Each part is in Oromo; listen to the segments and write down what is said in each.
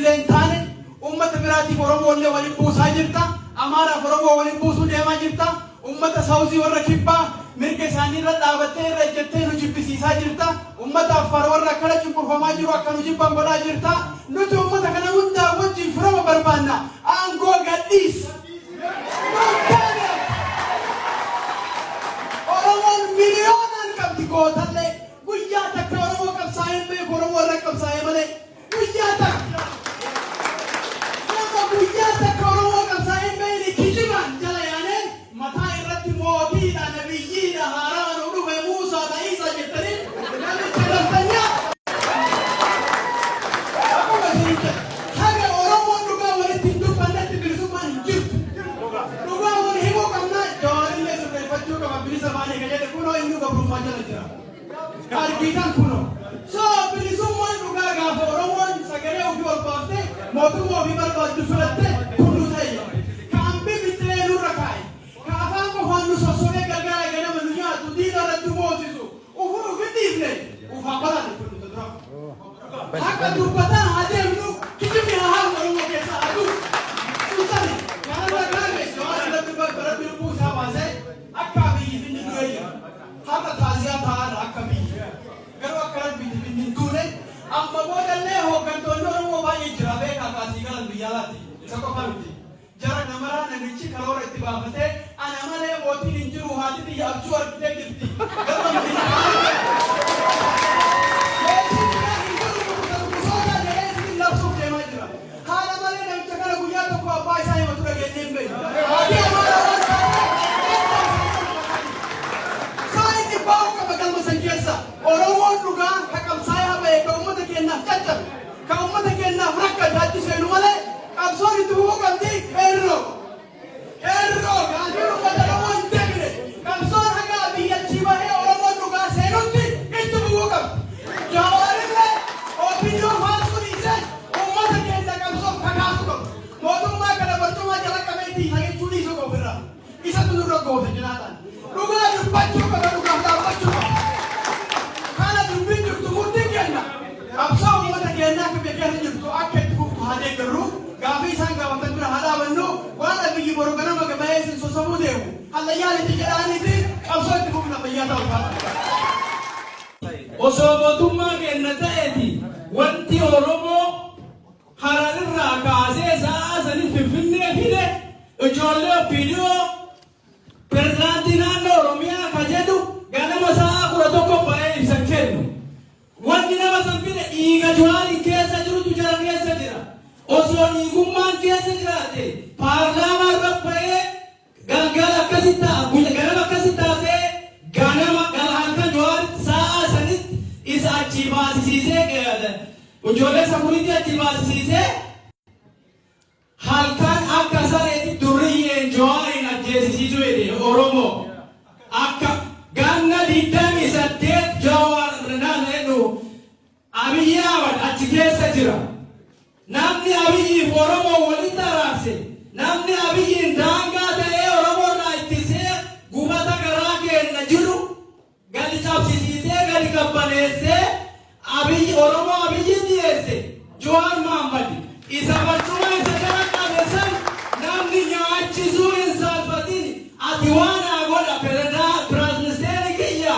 Lentane ummata birati Oromoo illee waliin buusaa jirta. Amaara Oromoo waliin buusuu deemaa jirta. Ummata Saawuzii warra kibbaa mirga isaanii irra dhaabattee irra ejjettee nu jibbisiisaa jirta. Ummata Affaar warra akkana cunqurfamaa jiru akka nu jibban godhaa jirta. Nuti ummata kana hundaa wajjin firoma barbaanna. Aangoo gadhiis. Oromoon miliyoonaan qabdi gootallee. Guyyaa takka Oromoo qabsaa'ee beeku Oromoo irra qabsaa'ee malee. Guyyaa takka. Guyyaa takka Oromoo qabsaa'ee beekni kijibaan jala yaanee mataa irratti mootiidha nabiyyiidha haaraa nu dhufe Muusaa Ta'iisaa jettanii namicha laftanyaa. Haga Oromoon dhugaa walitti hin dubbannetti bilisummaan hin jirtu. Dhugaa wal himuu qabnaa jawaarillee sirreeffachuu qaba bilisa baanii ka jedhe kunoo inni gabrummaa jala jira. Argitan kunoo. Bilisummaan dhugaa gaafa Oromoon sagalee ofii ol baaftee mootummaa ofii barbaaddu filattee kunnu ta'e. Kaambii bittilee nurra kaa'e. Kaafaan qofaan nu sossobee gargaara ganama nu nyaatu diina irratti moosisu. Ufuu ufi dhiifne. Ufaan balaadhe kunnu dura. Akka dubbataan haa deemnu kijibni haa haa Oromoo keessaa aduu. Suutani kanarra gaageessu waan irratti baratti lubbuu isaa baasee akka biyyi finni du'eeyya. Haqa taasisaa ta'aadha akka biyyi. Garuu akka rabbiitti finni hin duune amma boodallee hooggantoonni Oromoo baay'ee jira beekaa kaasii galan biyya alaatti isa qofa miti. Jara namaraa namichi karoora itti baafatee ana malee mootiin hin jiru haati biyya abjuu argitee jirti. Garuu biyya haala malee namicha kana guyyaa tokko abbaa isaa himatu dhageenyee hin beeku. Saayinni baa'uu qaba galma san keessa. Oromoon dhugaa ka qabsaa'aa ba'e ka uummata keenyaaf caccabe ka uummata keenyaaf rakkate achi seenu malee qabsoon itti fufuu qabdi qeerroo. Qeerroo gaafii uummata Oromoo hin deebine qabsoon haga biyyattii bahee Oromoon dhugaa seenutti itti fufuu qabdi. Jawaarillee ofiiyyoo faasuu dhiisee uummata keenya qabsoof kakaasu qabu. Mootummaa kana barcuma jala qabeetii hagachuu dhiisuu qabu irraa. Isatu nurra goote jiraatan. Dhugaa dubbachuu qaba dhugaaf dhaabbachuu qaba. Kana dubbiin jirtu murtiin kenna. Qabsoo uummata keenyaa akka beekan jirtu akka itti fuftu haa deeggarru. Gaafii isaan gaafatan bira haa dhaabannu. Waan biyyi boru ganama gabaa'ee isin sossobuu deemu. Hallayyaanitti jedhaaniiti qabsoo itti fufna fayyaa ta'u qaba. Osoo mootummaa kenna ta'eeti wanti Oromoo Hararrirraa kaasee sa'a sanii Finfinnee fide ijoollee opiidiyoo pirezidaantii naannoo Oromiyaa ka jedhu ganama sa'a 11 ba'ee ibsan kennu. Wanti nama san fide dhiiga Jawaarii keessa jirutu jara keessa jira. Osoo dhiigummaan keessa jiraate paarlaamaa irra ba'ee galgala akkasi ta'a ganama akkasi taasee ganama halkan Jawaarii sa'a sanitti isa achi baasisiisee ijoollee sakuriitii achi baasisiisee halkan akka sareetti duriyyeen Jawaariin ajjeesisiisuu jedhe Oromoo. Akka ganna 28 Jawaar naannoo Abiyyi Ahmad achi keessa jira. Namni Abiyyiif Oromoo walitti araarse namni Abiyyiin daangaa ta'ee Oromoo irraa ittisee gubata garaa keenya jiru gadi cabsisiisee gadi qabbaneessee Abiyyi Oromoo Abiyyi dhiyeesse Jawaar Mohammad isa barcuma isa jala qabeessan namni nyaachisuu hin saalfatin ati waan godha pirezidaantii kiyya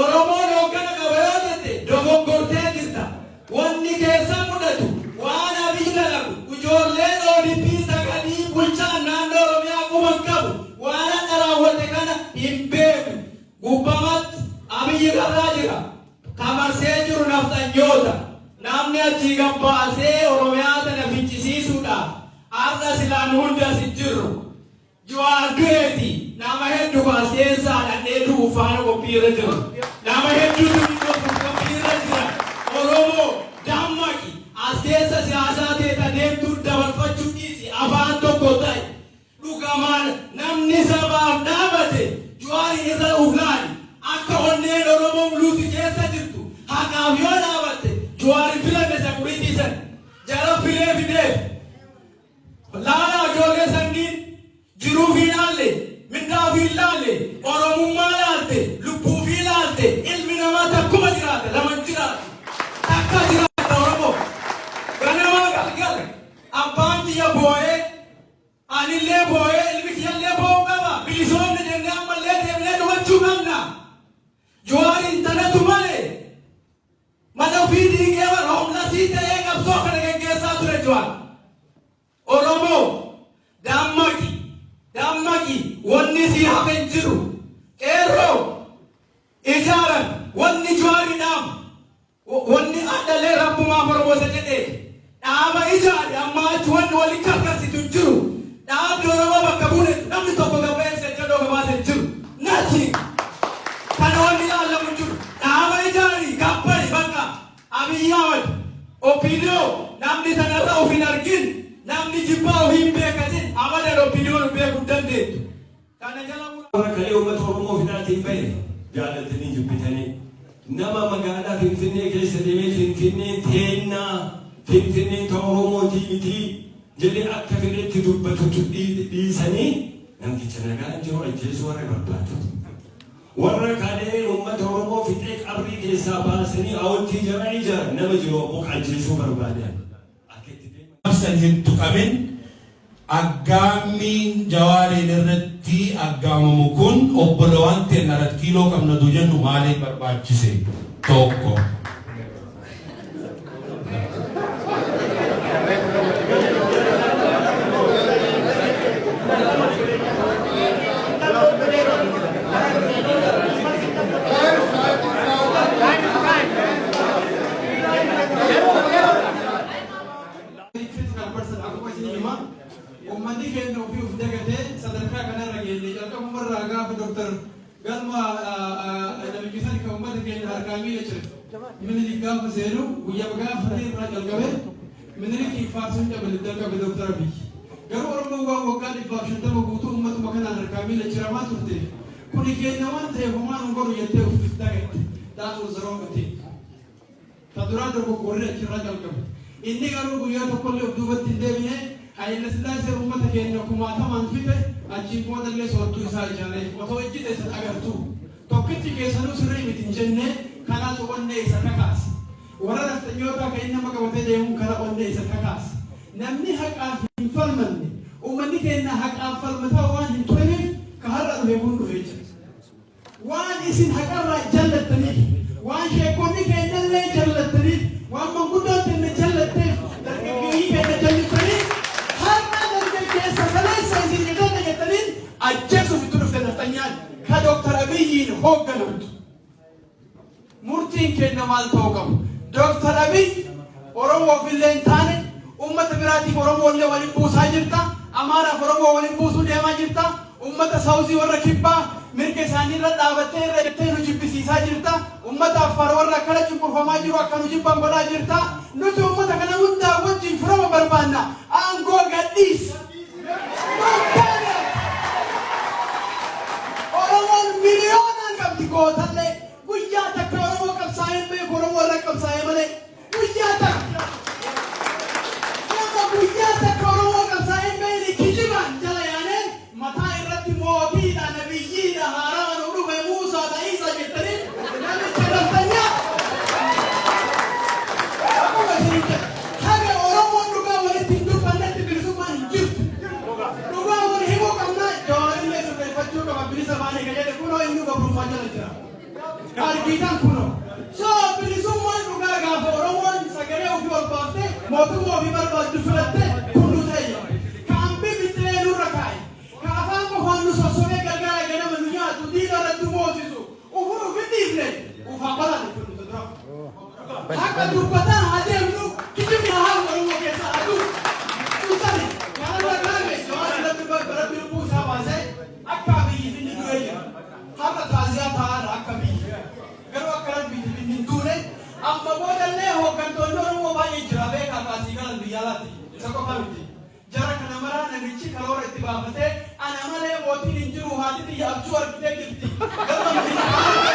Oromoon hooggana qaba yoo jette dogoggortee jirta. Wanni keessa mudatu waan Abiyyi dalagu ijoolleen ODP sagadii bulchaan naannoo Oromiyaa quban qabu waan akka raawwate kana hin beeku. Gubbamatti Abiyyi qarraa jira. Kamarsee jiru naftanyoota. Namni achi gabbaasee Oromiyaa tana ficcisiisuudhaaf har'a silaan hundas hin jirru. Jawaar du'eeti nama hedduu baaseensaa dhadhee du'u faana qophiirra jira. Nama hedduutu qophiirra jira. Oromoo dammaqi as keessa siyaasaa teeta deemtuu dabarfachuu dhiisi afaan tokko ta'e. Dhugamaan namni sabaaf dhaabate Jawaariin irra uflaani akka onneen Oromoo buluuti keessa jirtu haqaaf yoo dhaabatte Jawaariin filame sakuriitii san jara filee fideef. Laala ijoollee sanniin jiruu fi ilaalle mindaa fi ilaalle Oromummaa ilaalte lubbuu fi ilaalte ilmi namaa takkuma jiraate lama jiraate takka jiraate Oromoo ganama gal abbaan kiyya boo'ee anillee boo'ee ilmi kiyyallee boo'uu qaba bilisoomni jennee ammallee deemnee dhumachuu qabna Jawaariin tanatu malee mata ofii diigee warra humna sii ta'ee qabsoo kana geggeessaa ture Jawaar Oromoo dammaqi wanni sii hafeen jiru qeerroo ijaaran wanni Jawaariidhaam wanni addalee rabbumaaf Oromoo jedhee dhaaba ijaari amma achi wanni waliin karkarsitu jiru dhaabni Oromoo bakka buune namni tokko gabaa'eessa jedhoo gabaasee jiru nati kana wanni ilaalamu jiru dhaaba ijaari gabbari bakka Abiy Ahmed opiniyoo namni sanarra of hin argin namni jibbaa of hin beekatin abadan opiniyoo beekuu dandeettu kana jala warra kalee uummata Oromoo finaatiin bahe jaalatanii jibbitanii nama magaalaa Finfinnee keessa deemee Finfinneen ta'u Oromootii miti jedhee akka fedhetti dubbatutu dhiisanii namticha nagaan jiru ajjeesuu warra barbaadu. Warra kalee uummata Oromoo fixee qabrii keessaa baasanii hawwattii jara ijaaran nama jiru obbo ajjeesuu barbaadan. Absan hin tuqamin aggaammiin Jawaariin irratti aggaamamu kun obbolowwan teennarratti kiiloo qabnatu jennu maaliif barbaachise tokko. Ummati keenya ofii of dagatee sadarkaa kanarra geelle jalqabumarraa gaafa Dr. Galma namichisan kan ummata keenya harkaa miila jira. Minilik gaafa seenu guyyaa gaafa irraa jalqabe minilik faarsuun dabale jalqabe Dr. Abiy. Garuu Oromoo waan waggaa 150 guutuu ummatuma kanaan harkaa miila jiramaa turte. Kuni keenya waan ta'eef homaa nu godhu jettee of dagatte. That was the wrong thing. Taduraa dogoggorri achirraa jalqabe. Inni garuu guyyaa tokkollee of duubatti hin deebine Haile Sillaasee uummata keenya kumaatamaan fixe achiin boodallee soortuu isaa ijaaree otoo ejjite isa agartu tokkichi keessanuu sirrii miti hin jenne kanaatu onnee isa kakaase warra nafxanyootaa kan inni nama qabatee deemuun kana onnee isa kakaase namni haqaaf hin falmanne uummanni keenya haqaaf falmataa waan hin tureef ka har'a dhufe kun dhufee jira waan isin haqarraa jallattaniif waan sheekonni keenyallee jallattaniif waan manguddoon keenya jallatteef dargaggeeyyii keenya jallataniif ajjeesuuf itti dhufte nafxanyaan ka Dr. Abiyyiin hoogganamtu murtiin keenya maal ta'uu qabu Dr. Abiy Oromoof illee hin taane uummata biraatiif Oromoollee waliin buusaa jirta Amaaraaf Oromoo waliin buusuu deemaa jirta uummata Saawuzii warra kibbaa mirga isaanii irra dhaabattee irra jettee nu jibbisiisaa jirta uummata Affaar warra akkana cunqurfamaa jiru akka nu jibban godhaa jirta nuti uummata kana hundaa wajjin firama barbaanna aangoo gadhiis Miliyoonan qabdi gootallee guyyaa takka Oromoo qabsaa'ee beeku Oromoo irra qabsaa'ee malee guyyaa takka Oromoo qabsaa'ee beekni kijibaan jala yaanee mataa irratti mootiidha nabiyyiidha haaraa nu dhufe Muusaa Ta'iisaa jettanii namicha naftanyaa akkuma isin haga Oromoon dhugaa walitti hin dubbannetti bilisummaan hin jirtu dhugaa wal himuu qabnaa Jawaarillee sirreeffachuu qaba bilisa baanii ka jedhe kunoo inni gabrummaa jala jira argitan kunoo so bilisummaan dhugaa gaafa Oromoon sagalee ofii ol baaftee mootummaa ofii barbaaddu filatte kun nu ta'e ka ambii bittilee nurra kaa'e ka afaan qofaan nu sossobee gargaara ganama nu nyaatu diina irratti moosisu ufuu ufi dhiifne ufaa balaan kun nuti dura akka dubbataan haa deemnu kijibni haa Oromoo keessaa aduu tuutani kanarra kaa'e waan irratti baratti lubbuu isaa baasee akka Abiyyi finni du'ee jira har'a taasisaa ta'aadha akka biyyi garuu akka rabbiitti finni hin duune amma boodallee hooggantoonni Oromoo baay'ee jira beekaa kaasii galan biyya alaatti isa qofa miti jara kana maraa namichi karoora itti baafatee ana malee mootiin hin jiru haati xiyya abjuu argitee jirti garuu